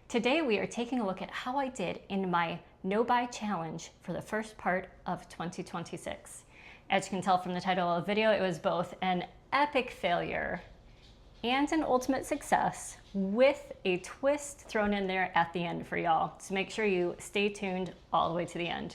Today we are taking a look at how I did in my no-buy challenge for the first part of 2026. As you can tell from the title of the video, it was both an epic failure and an ultimate success with a twist thrown in there at the end for y'all. So make sure you stay tuned all the way to the end.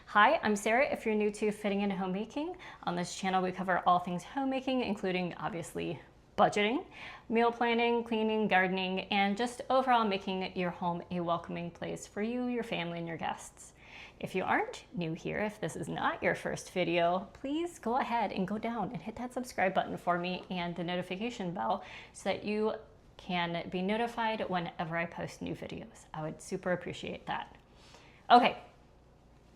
Hi, I'm Sarah. If you're new to Fitting into Homemaking, on this channel we cover all things homemaking, including obviously budgeting, meal planning, cleaning, gardening, and just overall making your home a welcoming place for you, your family, and your guests. If you aren't new here, if this is not your first video, please go ahead and go down and hit that subscribe button for me and the notification bell so that you can be notified whenever I post new videos. I would super appreciate that. Okay,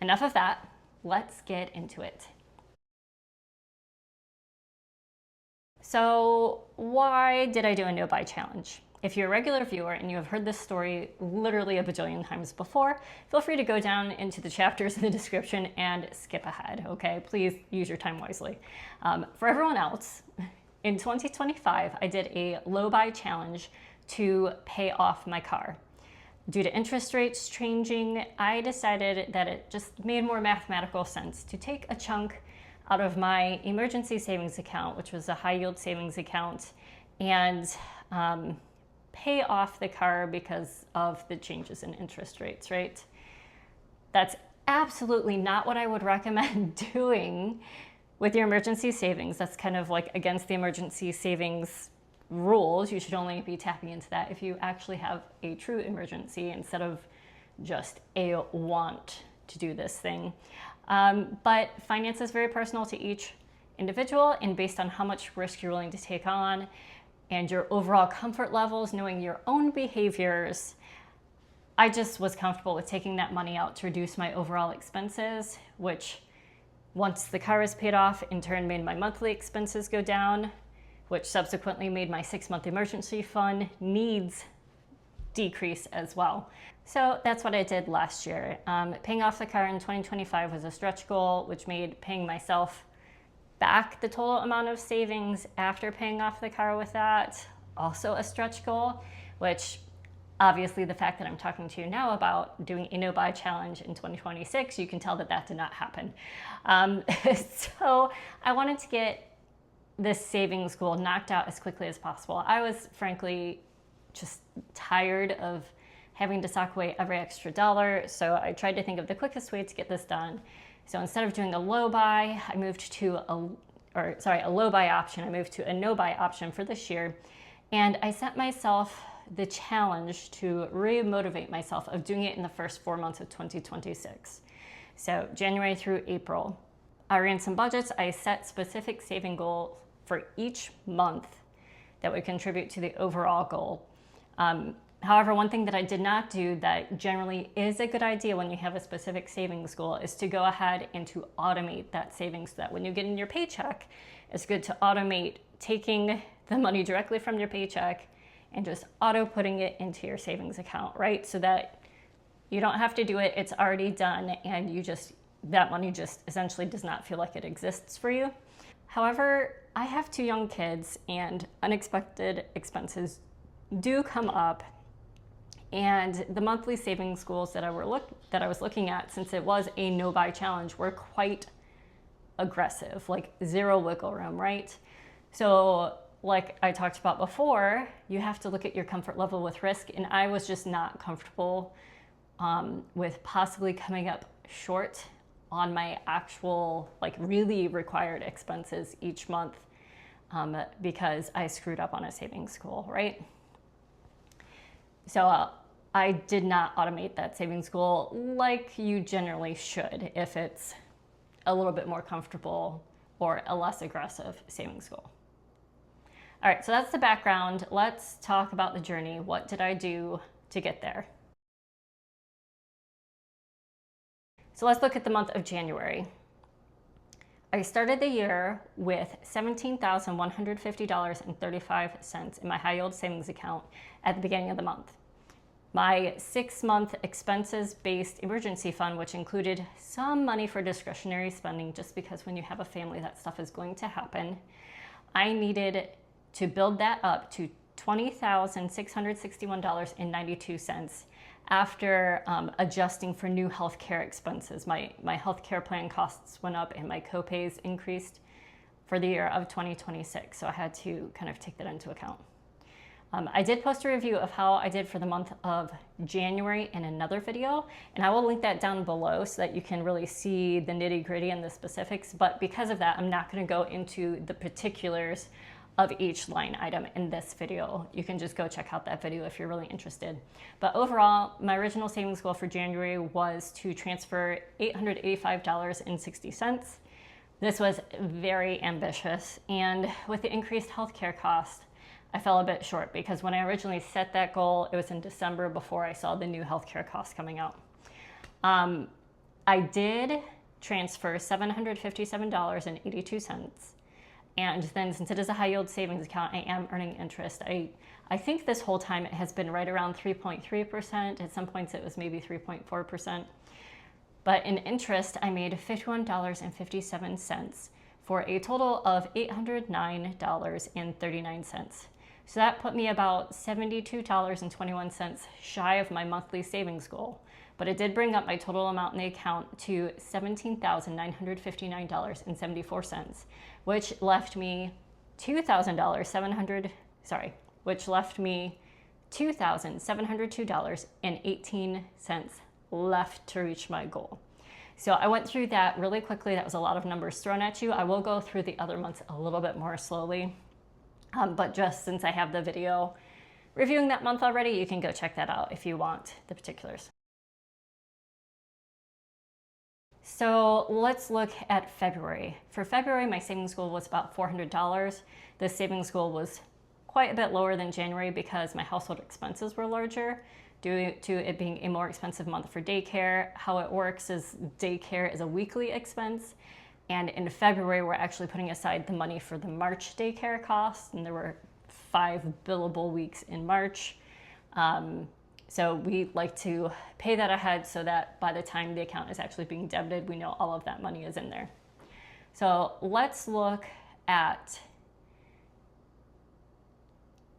enough of that. Let's get into it. So why did I do a no-buy challenge? If you're a regular viewer and you have heard this story literally a bajillion times before, feel free to go down into the chapters in the description and skip ahead, okay? Please use your time wisely. For everyone else, in 2025, I did a low-buy challenge to pay off my car. Due to interest rates changing, I decided that it just made more mathematical sense to take a chunk out of my emergency savings account, which was a high yield savings account, and pay off the car because of the changes in interest rates, right? That's absolutely not what I would recommend doing with your emergency savings. That's kind of like against the emergency savings rules. You should only be tapping into that if you actually have a true emergency instead of just a want to do this thing. But finance is very personal to each individual, and based on how much risk you're willing to take on and your overall comfort levels, knowing your own behaviors, I just was comfortable with taking that money out to reduce my overall expenses, which once the car was paid off, in turn made my monthly expenses go down, which subsequently made my 6-month emergency fund needs decrease as well. So that's what I did last year. Paying off the car in 2025 was a stretch goal, which made paying myself back the total amount of savings after paying off the car with that also a stretch goal, which obviously the fact that I'm talking to you now about doing a no-buy challenge in 2026, you can tell that that did not happen. So I wanted to get this savings goal knocked out as quickly as possible. I was frankly just tired of having to sock away every extra dollar, so I tried to think of the quickest way to get this done. So instead of doing a low buy, I moved to a low buy option. I moved to a no buy option for this year, and I set myself the challenge to re-motivate myself of doing it in the first 4 months of 2026. So January through April, I ran some budgets. I set specific saving goals for each month that would contribute to the overall goal. However, one thing that I did not do that generally is a good idea when you have a specific savings goal is to go ahead and to automate that savings so that when you get in your paycheck, it's good to automate taking the money directly from your paycheck and just auto putting it into your savings account, right? So that you don't have to do it, it's already done, and that money just essentially does not feel like it exists for you. However, I have 2 young kids and unexpected expenses do come up, and the monthly savings goals that I was looking at, since it was a no-buy challenge, were quite aggressive, like 0 wiggle room, right? So like I talked about before, you have to look at your comfort level with risk, and I was just not comfortable with possibly coming up short on my actual like really required expenses each month because I screwed up on a savings goal, right? So I did not automate that savings goal like you generally should if it's a little bit more comfortable or a less aggressive savings goal. All right, so that's the background. Let's talk about the journey. What did I do to get there? So let's look at the month of January. I started the year with $17,150.35 in my high yield savings account at the beginning of the month. My 6-month expenses-based emergency fund, which included some money for discretionary spending, just because when you have a family, that stuff is going to happen. I needed to build that up to $20,661.92 after adjusting for new healthcare expenses. My healthcare plan costs went up and my copays increased for the year of 2026. So I had to kind of take that into account. I did post a review of how I did for the month of January in another video, and I will link that down below so that you can really see the nitty gritty and the specifics. But because of that, I'm not going to go into the particulars of each line item in this video. You can just go check out that video if you're really interested. But overall, my original savings goal for January was to transfer $885.60. This was very ambitious, and with the increased healthcare cost, I fell a bit short because when I originally set that goal, it was in December before I saw the new healthcare costs coming out. I did transfer $757.82. And then since it is a high yield savings account, I am earning interest. I think this whole time it has been right around 3.3%. At some points it was maybe 3.4%. But in interest, I made $51.57 for a total of $809.39. So that put me about $72.21 shy of my monthly savings goal. But it did bring up my total amount in the account to $17,959.74, which left me $2,702.18 left to reach my goal. So I went through that really quickly. That was a lot of numbers thrown at you. I will go through the other months a little bit more slowly. But just since I have the video reviewing that month already, you can go check that out if you want the particulars. So let's look at February. For February, my savings goal was about $400. The savings goal was quite a bit lower than January because my household expenses were larger due to it being a more expensive month for daycare. How it works is daycare is a weekly expense. And in February, we're actually putting aside the money for the March daycare costs. And there were 5 billable weeks in March. So we like to pay that ahead so that by the time the account is actually being debited, we know all of that money is in there. So let's look at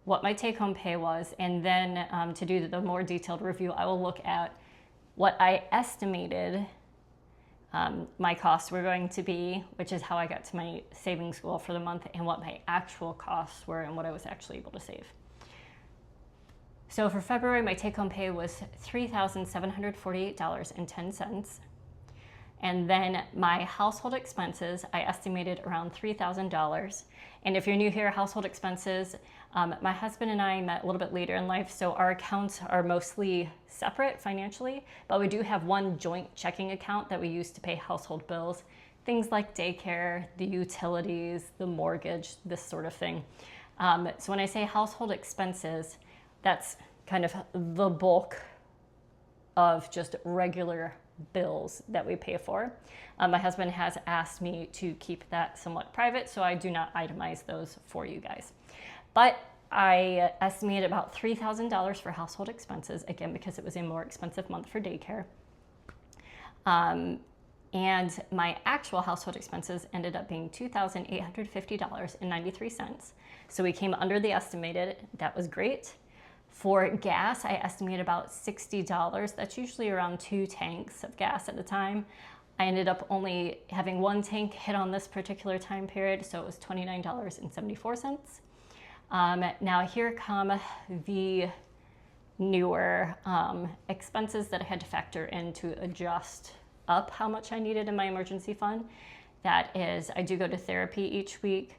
what my take-home pay was, and then to do the more detailed review, I will look at what I estimated my costs were going to be, which is how I got to my savings goal for the month, and what my actual costs were and what I was actually able to save. So for February, my take-home pay was $3,748.10. And then my household expenses, I estimated around $3,000. And if you're new here, household expenses, my husband and I met a little bit later in life, so our accounts are mostly separate financially, but we do have one joint checking account that we use to pay household bills, things like daycare, the utilities, the mortgage, this sort of thing. So when I say household expenses, that's kind of the bulk of just regular bills that we pay for. My husband has asked me to keep that somewhat private, so I do not itemize those for you guys. But I estimated about $3,000 for household expenses, again, because it was a more expensive month for daycare. And my actual household expenses ended up being $2,850.93. So we came under the estimated. That was great. For gas, I estimate about $60. That's usually around 2 tanks of gas at the time. I ended up only having 1 tank hit on this particular time period, so it was $29.74. Now here come the newer expenses that I had to factor in to adjust up how much I needed in my emergency fund. That is, I do go to therapy each week.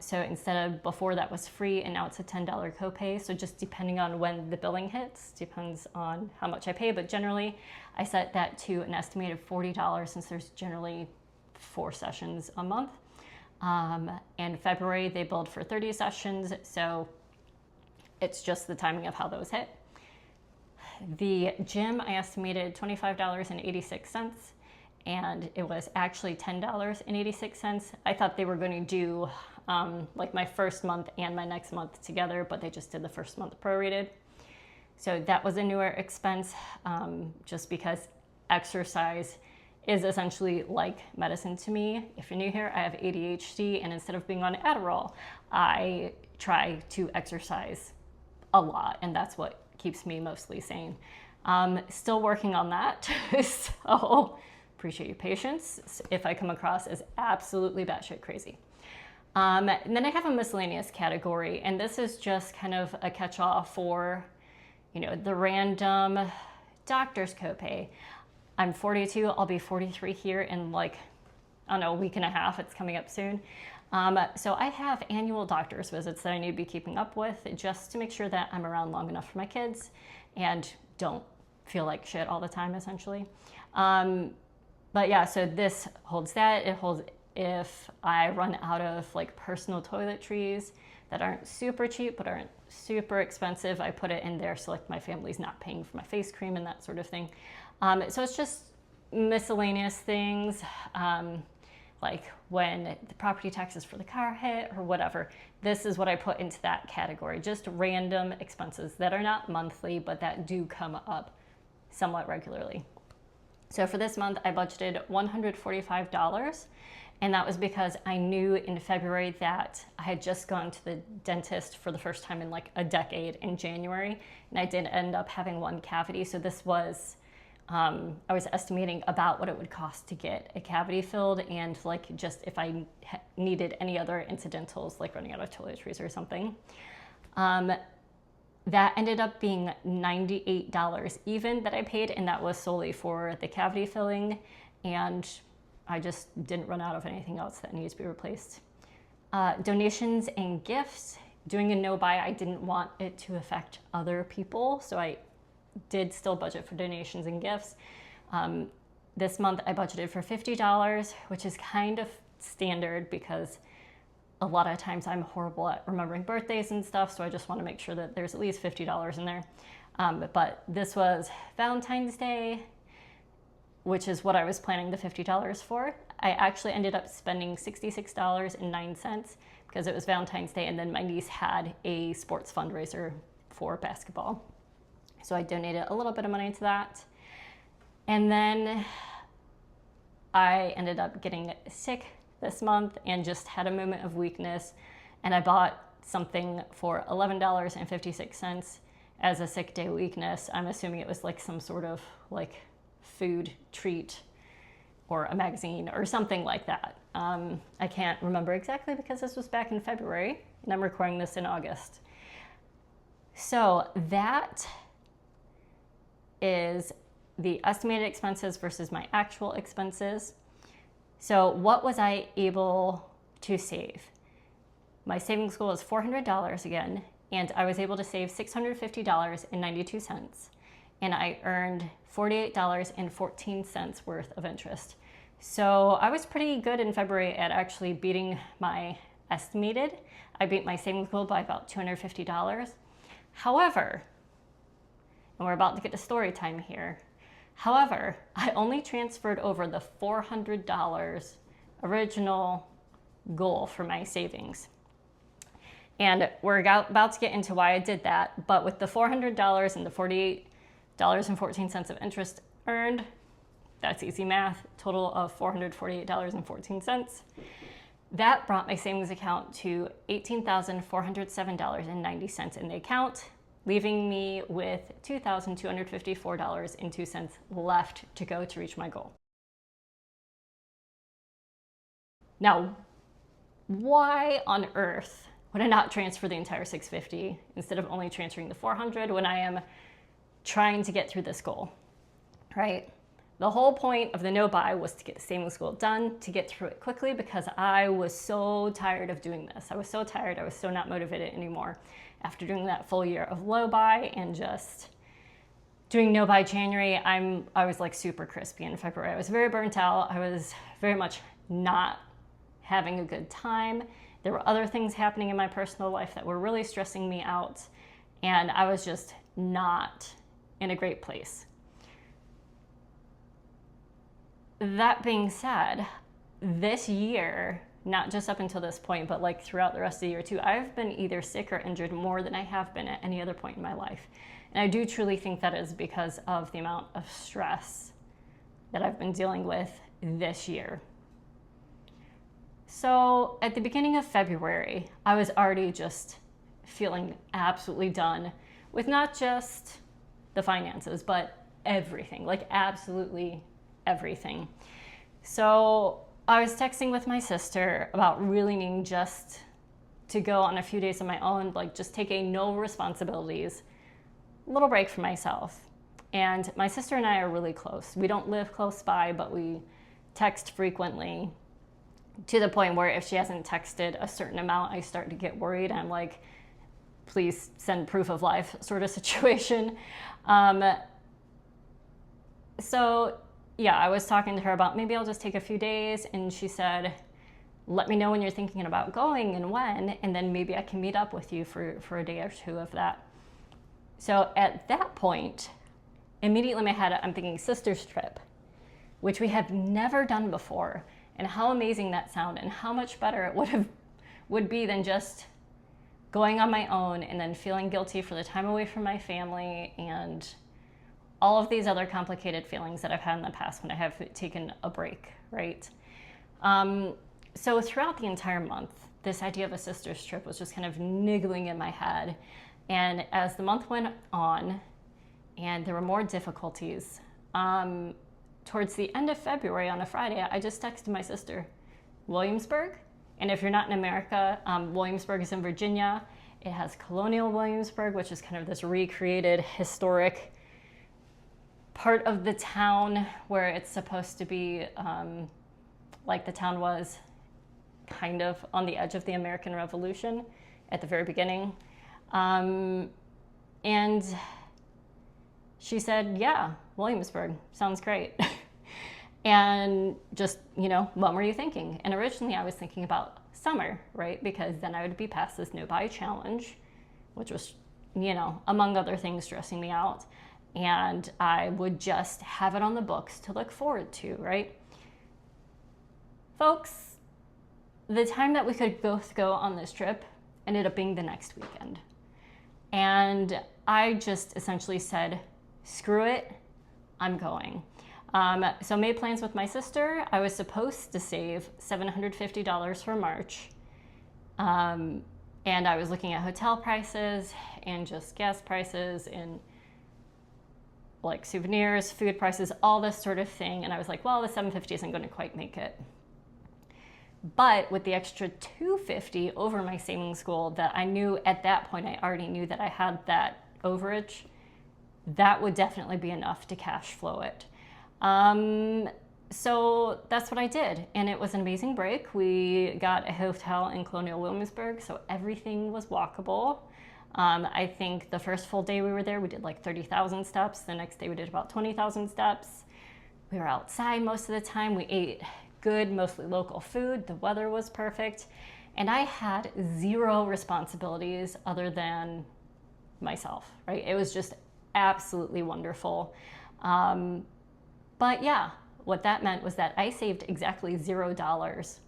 So instead of before that was free and now it's a $10 copay. So just depending on when the billing hits, depends on how much I pay. But generally I set that to an estimated $40 since there's generally 4 sessions a month. And February they billed for 30 sessions. So it's just the timing of how those hit. The gym, I estimated $25.86. And it was actually $10.86. I thought they were going to do like my first month and my next month together, but they just did the first month prorated. So that was a newer expense just because exercise is essentially like medicine to me. If you're new here, I have ADHD, and instead of being on Adderall, I try to exercise a lot, and that's what keeps me mostly sane. Still working on that, so appreciate your patience if I come across as absolutely batshit crazy. And then I have a miscellaneous category, and this is just kind of a catch-all for, the random doctor's copay. I'm 42, I'll be 43 here in a week and a half, it's coming up soon. So I have annual doctor's visits that I need to be keeping up with just to make sure that I'm around long enough for my kids and don't feel like shit all the time, essentially. But yeah, so this holds that. It holds if I run out of personal toiletries that aren't super cheap but aren't super expensive, I put it in there so my family's not paying for my face cream and that sort of thing. So it's just miscellaneous things, like when the property taxes for the car hit or whatever. This is what I put into that category, just random expenses that are not monthly but that do come up somewhat regularly. So for this month, I budgeted $145, and that was because I knew in February that I had just gone to the dentist for the first time in a decade in January, and I did end up having one cavity. So this was, I was estimating about what it would cost to get a cavity filled, and just if I needed any other incidentals, like running out of toiletries or something. That ended up being $98 even that I paid, and that was solely for the cavity filling, and I just didn't run out of anything else that needs to be replaced. Donations and gifts. Doing a no-buy, I didn't want it to affect other people, so I did still budget for donations and gifts. This month I budgeted for $50, which is kind of standard because a lot of times I'm horrible at remembering birthdays and stuff, so I just want to make sure that there's at least $50 in there. But this was Valentine's Day, which is what I was planning the $50 for. I actually ended up spending $66.09 because it was Valentine's Day, and then my niece had a sports fundraiser for basketball. So I donated a little bit of money to that. And then I ended up getting sick this month and just had a moment of weakness, and I bought something for $11.56 as a sick day weakness. I'm assuming it was some sort of food treat or a magazine or something like that. I can't remember exactly because this was back in February and I'm recording this in August. So that is the estimated expenses versus my actual expenses. So what was I able to save? My savings goal is $400 again, and I was able to save $650.92, and I earned $48.14 worth of interest. So I was pretty good in February at actually beating my estimated. I beat my savings goal by about $250. However, and we're about to get to story time here, however, I only transferred over the $400 original goal for my savings. And we're about to get into why I did that, but with the $400 and the $48.14 of interest earned, that's easy math, total of $448.14. That brought my savings account to $18,407.90 in the account, leaving me with $2,254.02 left to go to reach my goal. Now, why on earth would I not transfer the entire $650 instead of only transferring the $400 when I am trying to get through this goal, right? The whole point of the no-buy was to get the savings goal done, to get through it quickly, because I was so tired of doing this. I was so tired, I was so not motivated anymore. After doing that full year of low buy and just doing no buy January, I was super crispy in February. I was very burnt out. I was very much not having a good time. There were other things happening in my personal life that were really stressing me out, and I was just not in a great place. That being said, this year, not just up until this point, but throughout the rest of the year too, I've been either sick or injured more than I have been at any other point in my life. And I do truly think that is because of the amount of stress that I've been dealing with this year. So at the beginning of February, I was already just feeling absolutely done with not just the finances, but everything, like absolutely everything. So I was texting with my sister about really needing just to go on a few days of my own, like just take a no responsibilities, little break for myself. And my sister and I are really close. We don't live close by, but we text frequently, to the point where if she hasn't texted a certain amount, I start to get worried. I'm like, please send proof of life sort of situation. So yeah, I was talking to her about maybe I'll just take a few days, and she said, let me know when you're thinking about going and when, and then maybe I can meet up with you for a day or two of that. So at that point, immediately in my head, I'm thinking sister's trip, which we have never done before, and how amazing that sounded, and how much better it would be than just going on my own and then feeling guilty for the time away from my family and all of these other complicated feelings that I've had in the past when I have taken a break, right? So throughout the entire month, this idea of a sister's trip was just kind of niggling in my head. And as the month went on and there were more difficulties, towards the end of February on a Friday, I just texted my sister, Williamsburg. And if you're not in America, Williamsburg is in Virginia. It has Colonial Williamsburg, which is kind of this recreated historic part of the town where it's supposed to be like the town was kind of on the edge of the American Revolution at the very beginning. And she said, yeah, Williamsburg, sounds great. And just, what were you thinking? And originally I was thinking about summer, right? Because then I would be past this no-buy challenge, which was, among other things, stressing me out. And I would just have it on the books to look forward to, right? Folks, the time that we could both go on this trip ended up being the next weekend. And I just essentially said, screw it, I'm going. So made plans with my sister. I was supposed to save $750 for March. And I was looking at hotel prices and just gas prices and like souvenirs, food prices, all this sort of thing. And I was like, well, the $750 isn't going to quite make it. But with the extra $250 over my savings goal that I knew at that point, I already knew that I had that overage, that would definitely be enough to cash flow it. So that's what I did. And it was an amazing break. We got a hotel in Colonial Williamsburg, so everything was walkable. I think the first full day we were there, we did like 30,000 steps. The next day we did about 20,000 steps. We were outside most of the time. We ate good, mostly local food. The weather was perfect. And I had zero responsibilities other than myself, right? It was just absolutely wonderful. But yeah, what that meant was that I saved exactly $0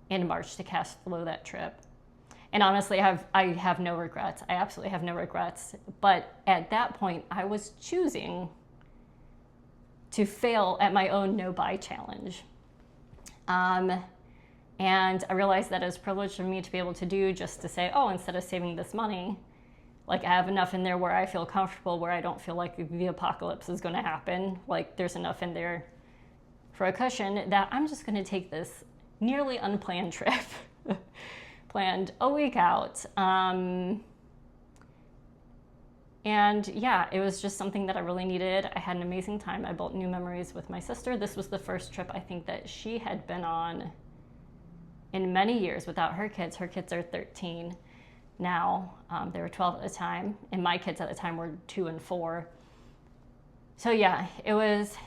in March to cash flow that trip. And honestly, I have no regrets. I absolutely have no regrets. But at that point, I was choosing to fail at my own no-buy challenge. And I realized that it was a privilege for me to be able to do, just to say, oh, instead of saving this money, like I have enough in there where I feel comfortable, where I don't feel like the apocalypse is going to happen. Like there's enough in there for a cushion that I'm just going to take this nearly unplanned trip, planned a week out. And yeah, it was just something that I really needed. I had an amazing time. I built new memories with my sister. This was the first trip I think that she had been on in many years without her kids. Her kids are 13 now. They were 12 at the time, and my kids at the time were 2 and 4. So yeah, it was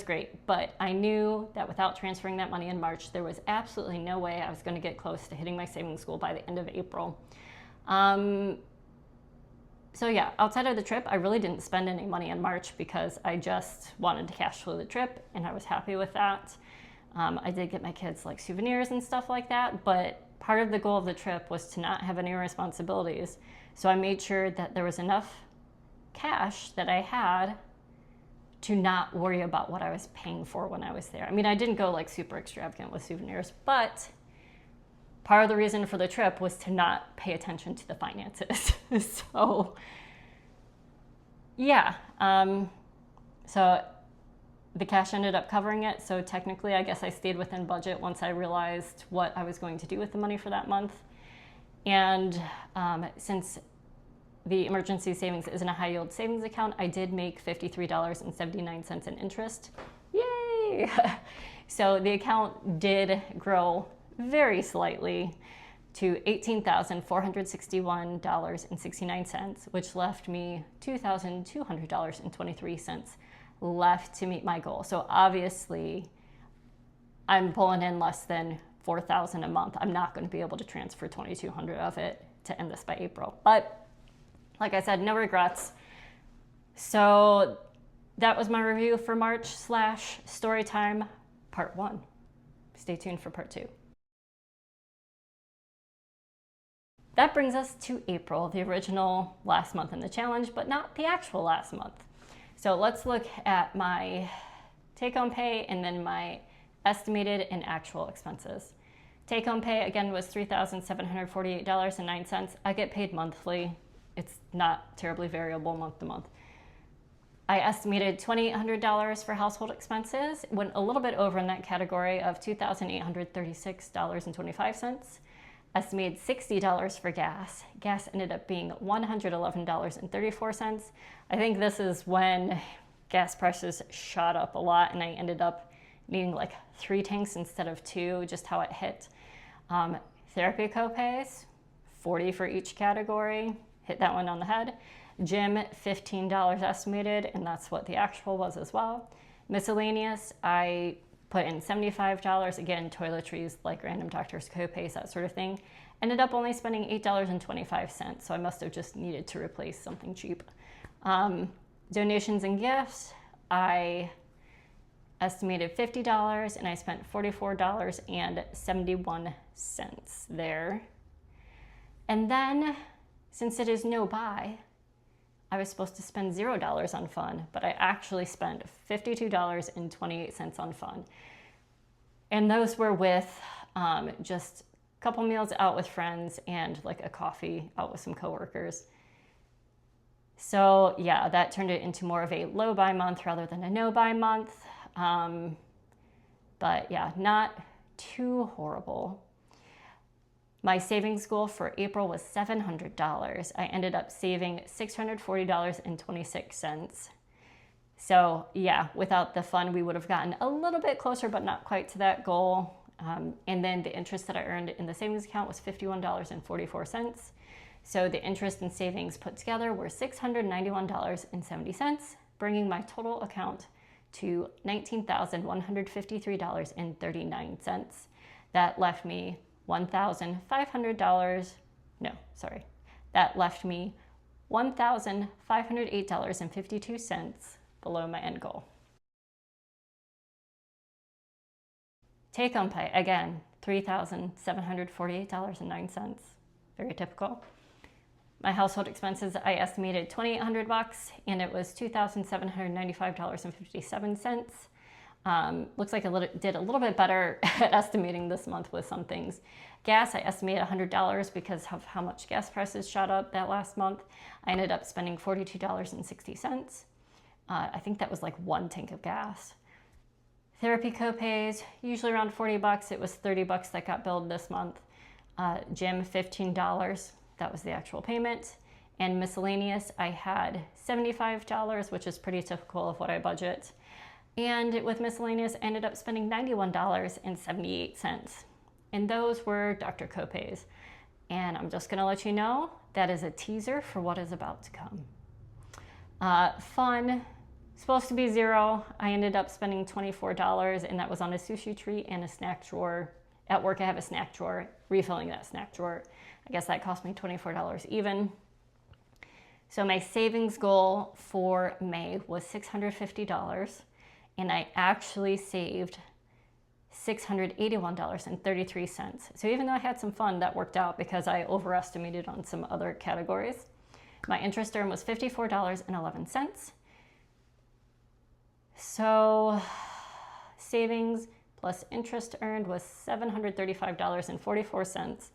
great. But I knew that without transferring that money in March, there was absolutely no way I was going to get close to hitting my savings goal by the end of April. So yeah, outside of the trip, I really didn't spend any money in March because I just wanted to cash flow the trip, and I was happy with that. I did get my kids like souvenirs and stuff like that, but part of the goal of the trip was to not have any responsibilities. So I made sure that there was enough cash that I had to not worry about what I was paying for when I was there. I mean, I didn't go like super extravagant with souvenirs, but part of the reason for the trip was to not pay attention to the finances. So yeah, so the cash ended up covering it. So technically, I guess I stayed within budget once I realized what I was going to do with the money for that month. And since the emergency savings isn't a high yield savings account, I did make $53.79 in interest. Yay! So the account did grow very slightly to $18,461.69, which left me $2,200.23 left to meet my goal. So obviously, I'm pulling in less than $4,000 a month. I'm not going to be able to transfer $2,200 of it to end this by April. But like I said, no regrets. So that was my review for March / story time part 1. Stay tuned for part 2. That brings us to April, the original last month in the challenge, but not the actual last month. So let's look at my take-home pay and then my estimated and actual expenses. Take-home pay, again, was $3,748.09. I get paid monthly. It's not terribly variable month to month. I estimated $2,800 for household expenses, went a little bit over in that category of $2,836.25. Estimated $60 for gas. Gas ended up being $111.34. I think this is when gas prices shot up a lot and I ended up needing like 3 tanks instead of 2, just how it hit. Therapy copays, $40 for each category. Hit that one on the head. Gym, $15 estimated, and that's what the actual was as well. Miscellaneous, I put in $75. Again, toiletries, like random doctor's copays, that sort of thing. Ended up only spending $8.25, so I must have just needed to replace something cheap. Donations and gifts, I estimated $50, and I spent $44.71 there. And then, since it is no buy, I was supposed to spend $0 on fun, but I actually spent $52.28 on fun. And those were with just a couple meals out with friends and like a coffee out with some coworkers. So yeah, that turned it into more of a low buy month rather than a no buy month. But yeah, not too horrible. My savings goal for April was $700. I ended up saving $640.26. So yeah, without the fun, we would have gotten a little bit closer, but not quite to that goal. And then the interest that I earned in the savings account was $51.44. So the interest and savings put together were $691.70, bringing my total account to $19,153.39. That left me $1,508.52 below my end goal. Take-home pay, again, $3,748.09. Very typical. My household expenses, I estimated $2,800, and it was $2,795.57. Looks like I did a little bit better at estimating this month with some things. Gas, I estimated $100 because of how much gas prices shot up that last month. I ended up spending $42.60. I think that was like 1 tank of gas. Therapy copays, usually around $40. It was $30 that got billed this month. Gym, $15. That was the actual payment. And miscellaneous, I had $75, which is pretty typical of what I budget. And with miscellaneous, I ended up spending $91.78. And those were doctor copays. And I'm just gonna let you know, that is a teaser for what is about to come. Fun, supposed to be $0. I ended up spending $24, and that was on a sushi treat and a snack drawer. At work, I have a snack drawer, refilling that snack drawer. I guess that cost me $24 even. So my savings goal for May was $650, and I actually saved $681.33. So even though I had some fun, that worked out because I overestimated on some other categories. My interest earned was $54.11. So savings plus interest earned was $735.44.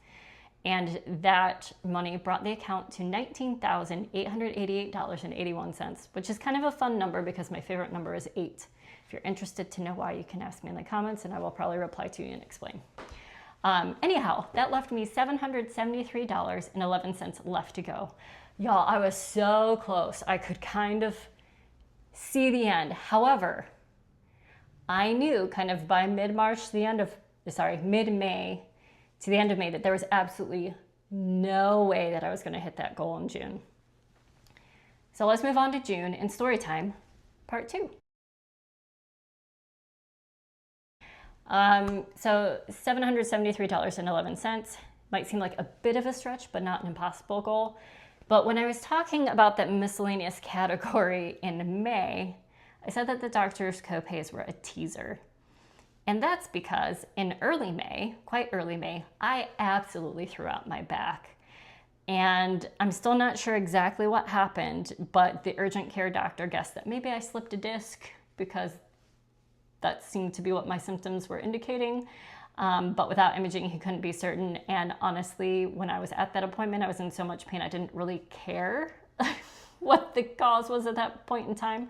And that money brought the account to $19,888.81, which is kind of a fun number because my favorite number is 8. If you're interested to know why, you can ask me in the comments and I will probably reply to you and explain. Anyhow, that left me $773.11 left to go. Y'all, I was so close. I could kind of see the end. However, I knew kind of by mid-May to the end of May that there was absolutely no way that I was going to hit that goal in June. So let's move on to June and story time, part 2. So $773.11 might seem like a bit of a stretch, but not an impossible goal. But when I was talking about that miscellaneous category in May, I said that the doctor's copays were a teaser. And that's because in early May, quite early May, I absolutely threw out my back. And I'm still not sure exactly what happened, but the urgent care doctor guessed that maybe I slipped a disc because that seemed to be what my symptoms were indicating. But without imaging, he couldn't be certain. And honestly, when I was at that appointment, I was in so much pain, I didn't really care what the cause was at that point in time.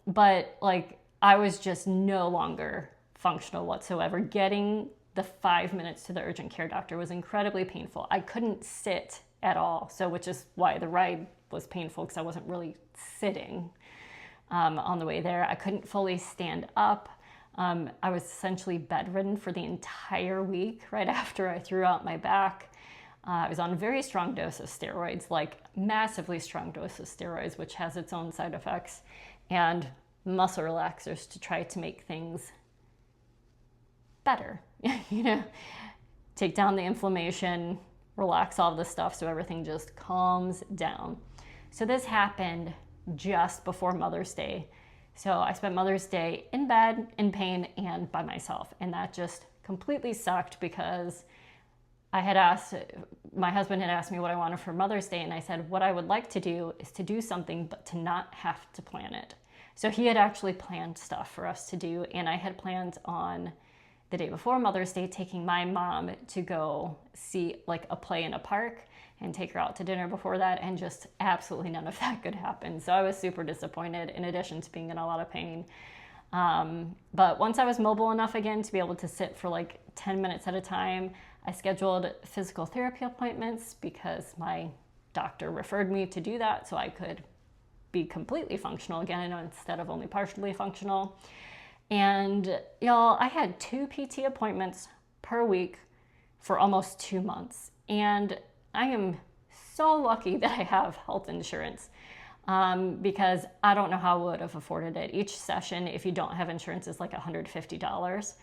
But like, I was just no longer functional whatsoever. Getting the 5 minutes to the urgent care doctor was incredibly painful. I couldn't sit at all. So, which is why the ride was painful, because I wasn't really sitting on the way there. I couldn't fully stand up. I was essentially bedridden for the entire week right after I threw out my back. I was on a very strong dose of steroids, like massively strong dose of steroids, which has its own side effects, and muscle relaxers to try to make things better, you know, take down the inflammation, relax all the stuff so everything just calms down. So this happened just before Mother's Day. So I spent Mother's Day in bed, in pain, and by myself. And that just completely sucked because my husband had asked me what I wanted for Mother's Day. And I said, what I would like to do is to do something, but to not have to plan it. So he had actually planned stuff for us to do. And I had planned on the day before Mother's Day taking my mom to go see like a play in a park and take her out to dinner before that, and just absolutely none of that could happen. So I was super disappointed, in addition to being in a lot of pain. But once I was mobile enough again to be able to sit for like 10 minutes at a time, I scheduled physical therapy appointments because my doctor referred me to do that so I could be completely functional again instead of only partially functional. And y'all, I had 2 PT appointments per week for almost 2 months. And I am so lucky that I have health insurance because I don't know how I would have afforded it. Each session, if you don't have insurance, is like $150.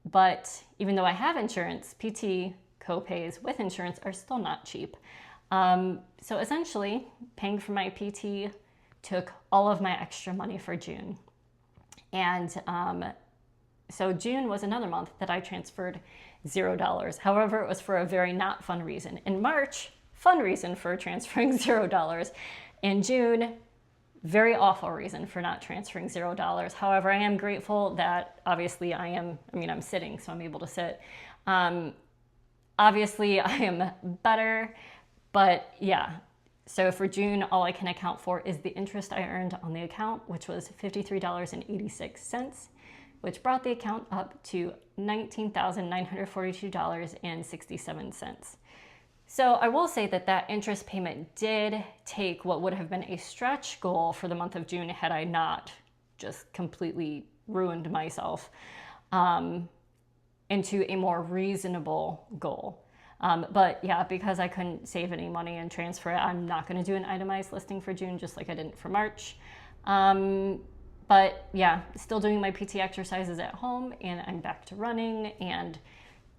But even though I have insurance, PT copays with insurance are still not cheap. So essentially, paying for my PT took all of my extra money for June. And so June was another month that I transferred $0. However, it was for a very not fun reason. In March, fun reason for transferring $0. In June, very awful reason for not transferring $0. However, I am grateful that obviously I'm sitting, so I'm able to sit. Obviously, I am better, but yeah. So for June, all I can account for is the interest I earned on the account, which was $53.86, which brought the account up to $19,942.67. So I will say that that interest payment did take what would have been a stretch goal for the month of June had I not just completely ruined myself, into a more reasonable goal. But yeah, because I couldn't save any money and transfer it, I'm not going to do an itemized listing for June, just like I didn't for March. But yeah, still doing my PT exercises at home, and I'm back to running and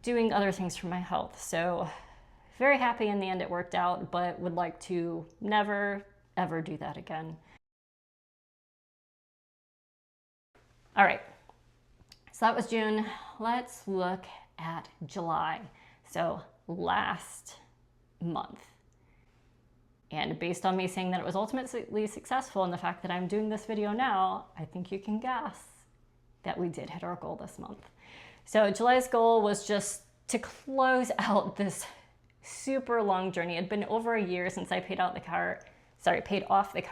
doing other things for my health. So very happy in the end it worked out, but would like to never, ever do that again. All right, so that was June. Let's look at July. So last month. And based on me saying that it was ultimately successful and the fact that I'm doing this video now, I think you can guess that we did hit our goal this month. So July's goal was just to close out this super long journey. It had been over a year since I paid off the car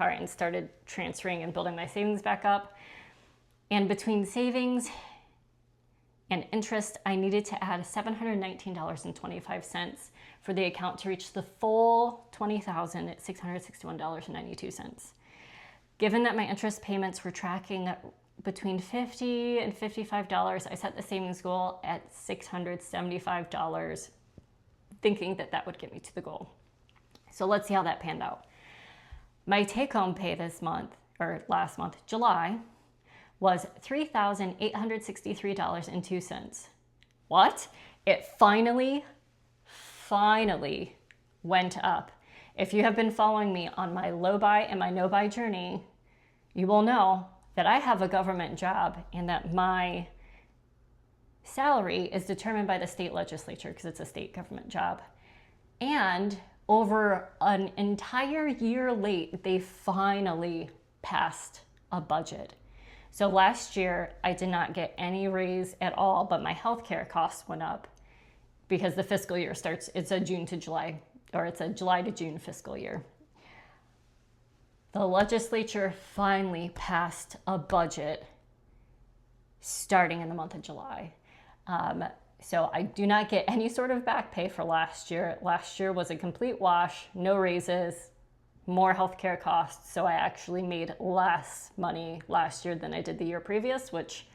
and started transferring and building my savings back up. And between savings and interest, I needed to add $719.25 for the account to reach the full $20,661.92. Given that my interest payments were tracking between $50 and $55, I set the savings goal at $675, thinking that that would get me to the goal. So let's see how that panned out. My take-home pay last month, July, was $3,863.02. What? It finally went up. If you have been following me on my low buy and my no buy journey, you will know that I have a government job and that my salary is determined by the state legislature because it's a state government job. And over an entire year late, they finally passed a budget. So last year, I did not get any raise at all, but my healthcare costs went up because the fiscal year starts, it's a June to July, or it's a July to June fiscal year. The legislature finally passed a budget starting in the month of July. So I do not get any sort of back pay for last year. Last year was a complete wash, no raises, more healthcare costs. So I actually made less money last year than I did the year previous, which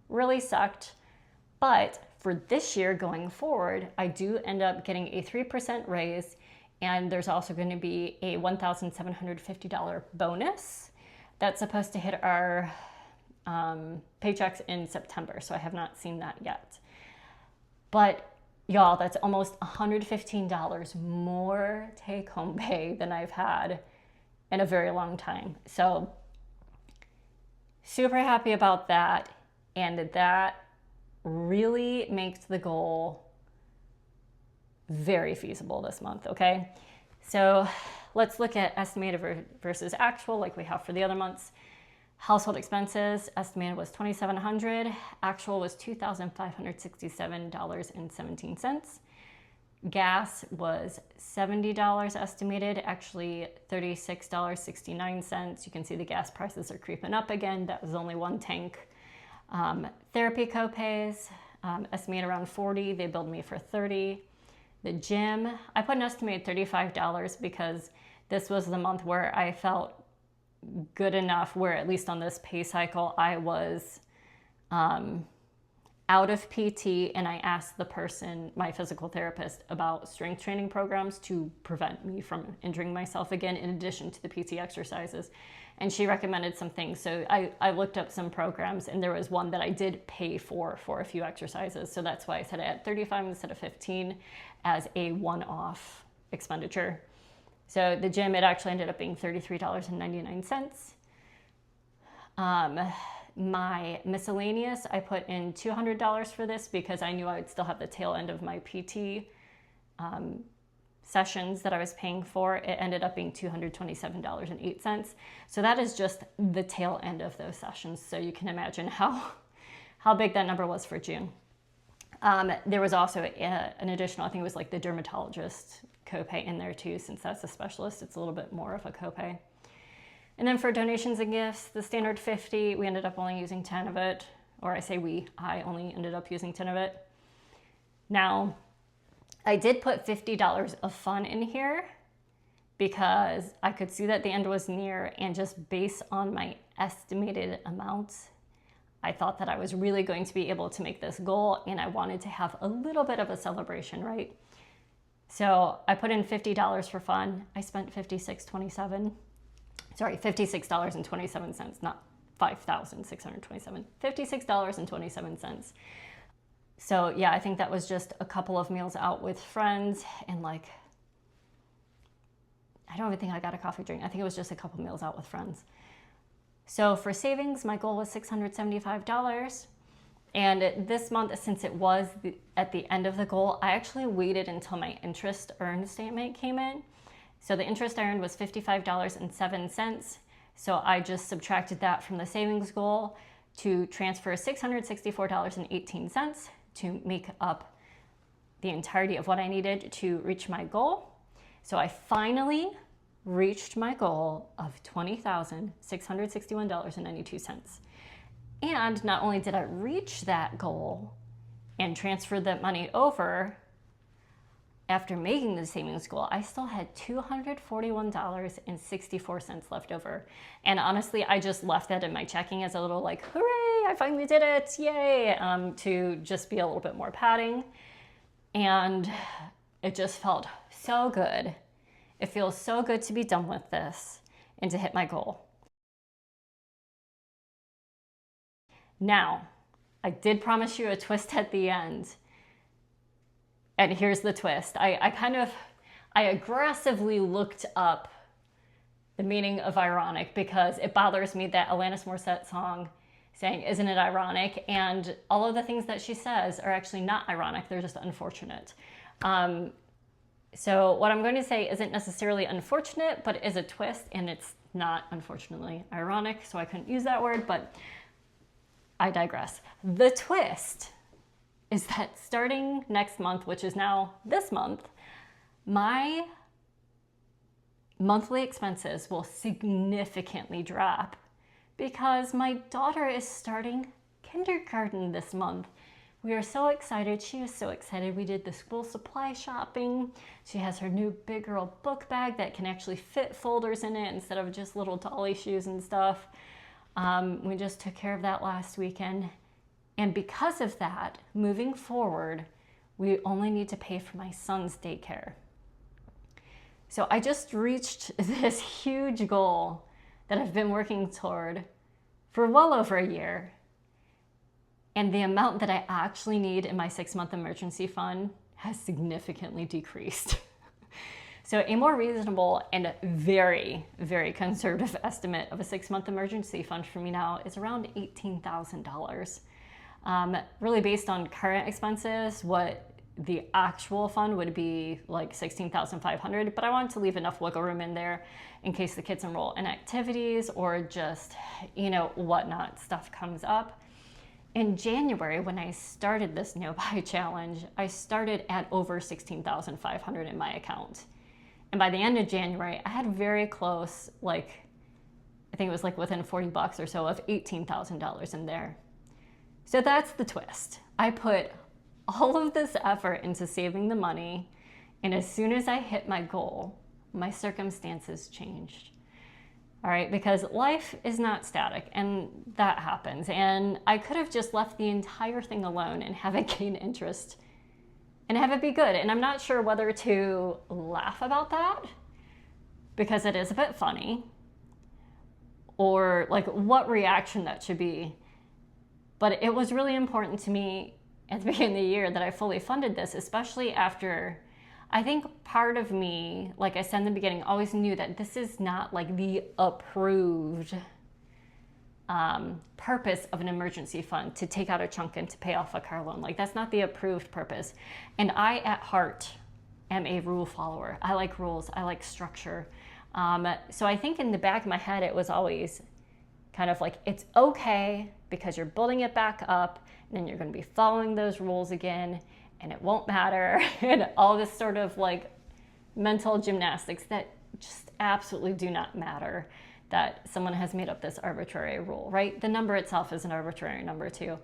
really sucked. But for this year going forward, I do end up getting a 3% raise, and there's also going to be a $1,750 bonus that's supposed to hit our paychecks in September. So I have not seen that yet. But y'all, that's almost $115 more take-home pay than I've had in a very long time. So super happy about that. And that really makes the goal very feasible this month, okay? So let's look at estimated versus actual like we have for the other months. Household expenses, estimated was $2,700. Actual was $2,567.17. Gas was $70 estimated, actually $36.69. You can see the gas prices are creeping up again. That was only one tank. Therapy copays, estimated around $40. They billed me for $30. The gym, I put an estimated $35 because this was the month where I felt good enough where, at least on this pay cycle, I was out of PT, and I asked the person, my physical therapist, about strength training programs to prevent me from injuring myself again, in addition to the PT exercises. And she recommended some things. So I looked up some programs, and there was one that I did pay for a few exercises. So that's why I said I had 35 instead of 15 as a one-off expenditure. So the gym, it actually ended up being $33.99. My miscellaneous, I put in $200 for this because I knew I would still have the tail end of my PT sessions that I was paying for. It ended up being $227.08. So that is just the tail end of those sessions. So you can imagine how big that number was for June. There was also an additional, I think it was like the dermatologist copay in there too, since that's a specialist. It's a little bit more of a copay. And then for donations and gifts, the standard 50, we ended up only using 10 of it. Or I only ended up using 10 of it. Now, I did put $50 of fun in here because I could see that the end was near, and just based on my estimated amounts, I thought that I was really going to be able to make this goal, and I wanted to have a little bit of a celebration, right? So I put in $50 for fun. I spent $56.27, not $5,627, $56.27. So yeah, I think that was just a couple of meals out with friends, and I don't even think I got a coffee drink. I think it was just a couple meals out with friends. So for savings, my goal was $675. And this month, since it was at the end of the goal, I actually waited until my interest earned statement came in. So the interest I earned was $55.07. So I just subtracted that from the savings goal to transfer $664.18 to make up the entirety of what I needed to reach my goal. So I finally reached my goal of $20,661.92. And not only did I reach that goal and transfer that money over, after making the savings goal, I still had $241.64 left over. And honestly, I just left that in my checking as a little like, hooray, I finally did it, yay, to just be a little bit more padding. And it just felt so good. It feels so good to be done with this and to hit my goal. Now, I did promise you a twist at the end. And here's the twist. I aggressively looked up the meaning of ironic because it bothers me that Alanis Morissette song saying, isn't it ironic? And all of the things that she says are actually not ironic. They're just unfortunate. So what I'm going to say isn't necessarily unfortunate, but is a twist. And it's not, unfortunately, ironic. So I couldn't use that word, but I digress. The twist is that starting next month, which is now this month, my monthly expenses will significantly drop because my daughter is starting kindergarten this month. We are so excited. She is so excited. We did the school supply shopping. She has her new big girl book bag that can actually fit folders in it instead of just little dolly shoes and stuff. We just took care of that last weekend. And because of that, moving forward, we only need to pay for my son's daycare. So I just reached this huge goal that I've been working toward for well over a year. And the amount that I actually need in my 6-month emergency fund has significantly decreased. So a more reasonable and very, very conservative estimate of a 6-month emergency fund for me now is around $18,000. Really based on current expenses, what the actual fund would be like $16,500, but I wanted to leave enough wiggle room in there in case the kids enroll in activities or just, whatnot stuff comes up. In January, when I started this no buy challenge, I started at over $16,500 in my account. And by the end of January, I had very close, I think it was within $40 or so of $18,000 in there. So that's the twist. I put all of this effort into saving the money, and as soon as I hit my goal, my circumstances changed. All right, because life is not static, and that happens. And I could have just left the entire thing alone and have it gain interest and have it be good. And I'm not sure whether to laugh about that because it is a bit funny, or what reaction that should be. But it was really important to me at the beginning of the year that I fully funded this, especially after, I think part of me, like I said in the beginning, always knew that this is not the approved purpose of an emergency fund to take out a chunk and to pay off a car loan. That's not the approved purpose. And I, at heart, am a rule follower. I like rules. I like structure. So I think in the back of my head, it was always kind of it's okay because you're building it back up and then you're going to be following those rules again and it won't matter, and all this sort of mental gymnastics that just absolutely do not matter, that someone has made up this arbitrary rule, right? The number itself is an arbitrary number too.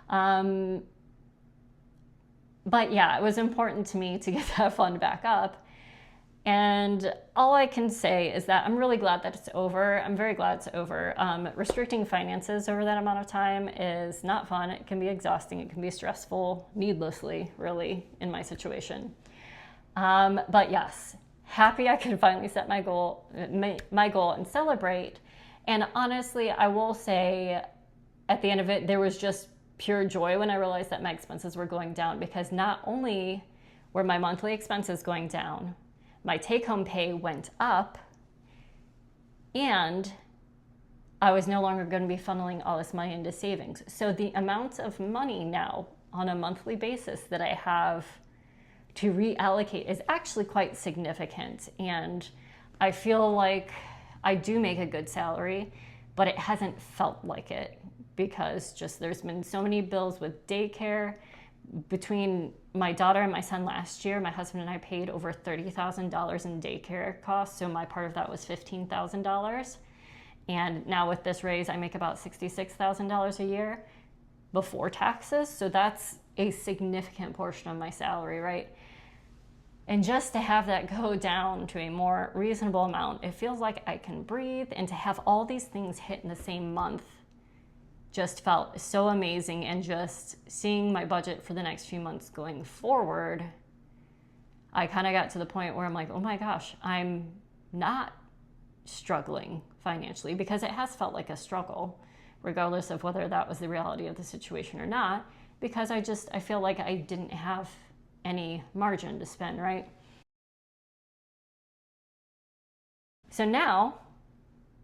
But yeah, it was important to me to get that fund back up. And all I can say is that I'm really glad that it's over. I'm very glad it's over. Restricting finances over that amount of time is not fun. It can be exhausting. It can be stressful, needlessly, really, in my situation. But yes, happy I could finally set my goal and celebrate. And honestly, I will say at the end of it, there was just pure joy when I realized that my expenses were going down, because not only were my monthly expenses going down, my take-home pay went up, and I was no longer going to be funneling all this money into savings. So the amount of money now on a monthly basis that I have to reallocate is actually quite significant. And I feel like I do make a good salary, but it hasn't felt like it because just there's been so many bills with daycare. Between my daughter and my son last year, my husband and I paid over $30,000 in daycare costs. So my part of that was $15,000. And now with this raise, I make about $66,000 a year before taxes. So that's a significant portion of my salary, right? And just to have that go down to a more reasonable amount, it feels like I can breathe. And to have all these things hit in the same month just felt so amazing. And just seeing my budget for the next few months going forward, I kind of got to the point where I'm like, oh my gosh, I'm not struggling financially, because it has felt like a struggle, regardless of whether that was the reality of the situation or not, because I feel like I didn't have any margin to spend, right? So now,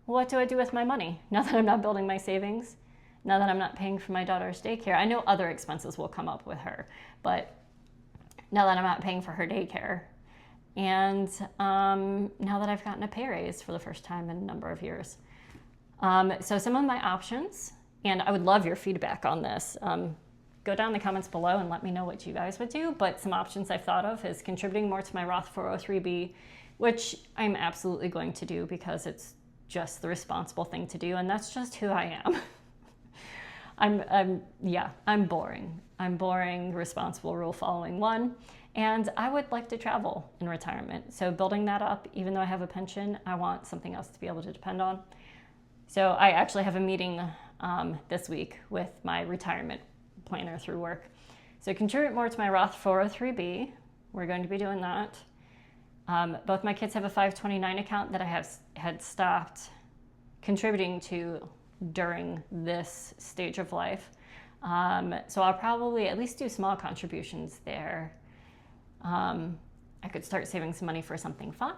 what do I do with my money? Now that I'm not building my savings, now that I'm not paying for my daughter's daycare, I know other expenses will come up with her, but now that I'm not paying for her daycare, and now that I've gotten a pay raise for the first time in a number of years. So some of my options, and I would love your feedback on this. Go down in the comments below and let me know what you guys would do. But some options I've thought of is contributing more to my Roth 403b, which I'm absolutely going to do because it's just the responsible thing to do. And that's just who I am. I'm boring. I'm boring, responsible, rule following one. And I would like to travel in retirement. So building that up, even though I have a pension, I want something else to be able to depend on. So I actually have a meeting this week with my retirement planner through work. So contribute more to my Roth 403b. We're going to be doing that. Both my kids have a 529 account that I had stopped contributing to during this stage of life. So I'll probably at least do small contributions there. I could start saving some money for something fun.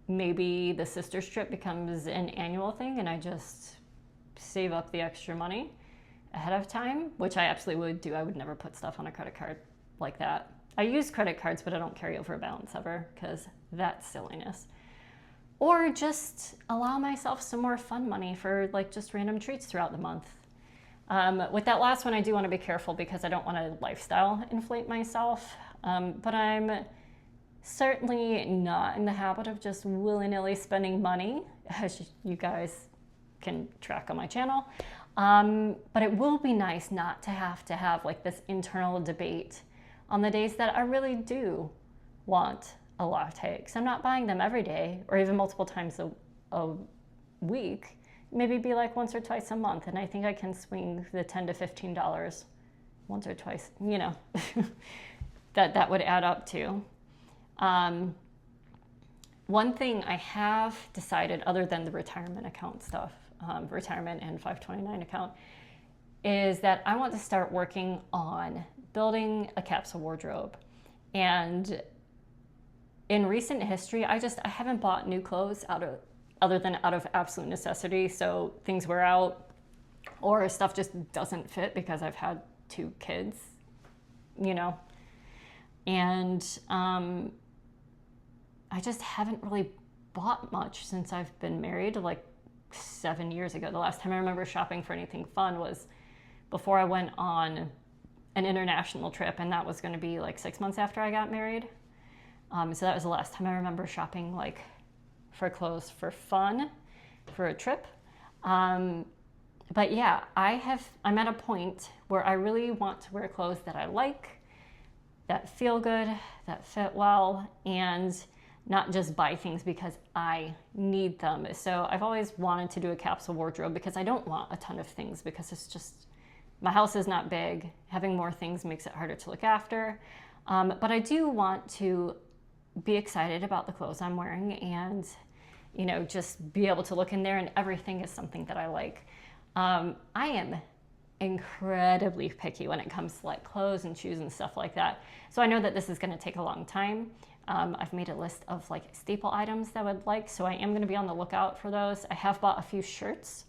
Maybe the sister's trip becomes an annual thing and I just save up the extra money ahead of time, which I absolutely would do. I would never put stuff on a credit card like that. I use credit cards, but I don't carry over a balance ever because that's silliness. Or just allow myself some more fun money for like just random treats throughout the month. With that last one, I do want to be careful because I don't want to lifestyle inflate myself. But I'm certainly not in the habit of just willy-nilly spending money, as you guys can track on my channel. But it will be nice not to have like this internal debate on the days that I really do want a latte. Because I'm not buying them every day or even multiple times a week. Maybe be like once or twice a month. And I think I can swing the $10 to $15 once or twice, you know, that would add up to. One thing I have decided, other than the retirement account stuff, retirement and 529 account, is that I want to start working on building a capsule wardrobe. And in recent history, I haven't bought new clothes other than out of absolute necessity. So things wear out or stuff just doesn't fit because I've had 2 kids, you know. And I just haven't really bought much since I've been married, like 7 years ago. The last time I remember shopping for anything fun was before I went on an international trip, and that was going to be like 6 months after I got married. So that was the last time I remember shopping like for clothes for fun, for a trip. But yeah, I'm at a point where I really want to wear clothes that I like, that feel good, that fit well, and not just buy things because I need them. So I've always wanted to do a capsule wardrobe because I don't want a ton of things, because it's just, my house is not big. Having more things makes it harder to look after. But I do want to be excited about the clothes I'm wearing and, you know, just be able to look in there and everything is something that I like. I am incredibly picky when it comes to like clothes and shoes and stuff like that. So I know that this is going to take a long time. I've made a list of like staple items that I would like, so I am going to be on the lookout for those. I have bought a few shirts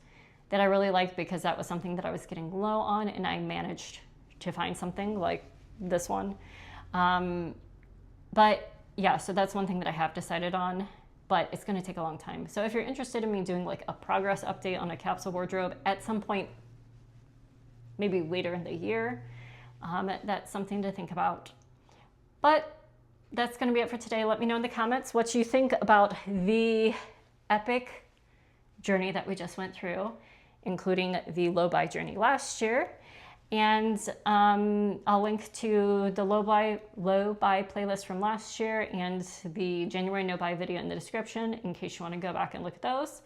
that I really like because that was something that I was getting low on, and I managed to find something like this one. But yeah, so that's one thing that I have decided on. but it's going to take a long time. So if you're interested in me doing like a progress update on a capsule wardrobe at some point, maybe later in the year, that's something to think about. But that's going to be it for today. Let me know in the comments what you think about the epic journey that we just went through, including the low buy journey last year. And I'll link to the low buy playlist from last year and the January no buy video in the description in case you want to go back and look at those.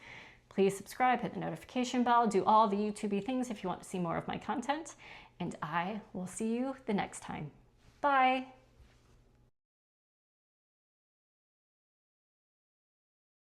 Please subscribe, hit the notification bell, do all the YouTube-y things if you want to see more of my content. And I will see you the next time. Bye.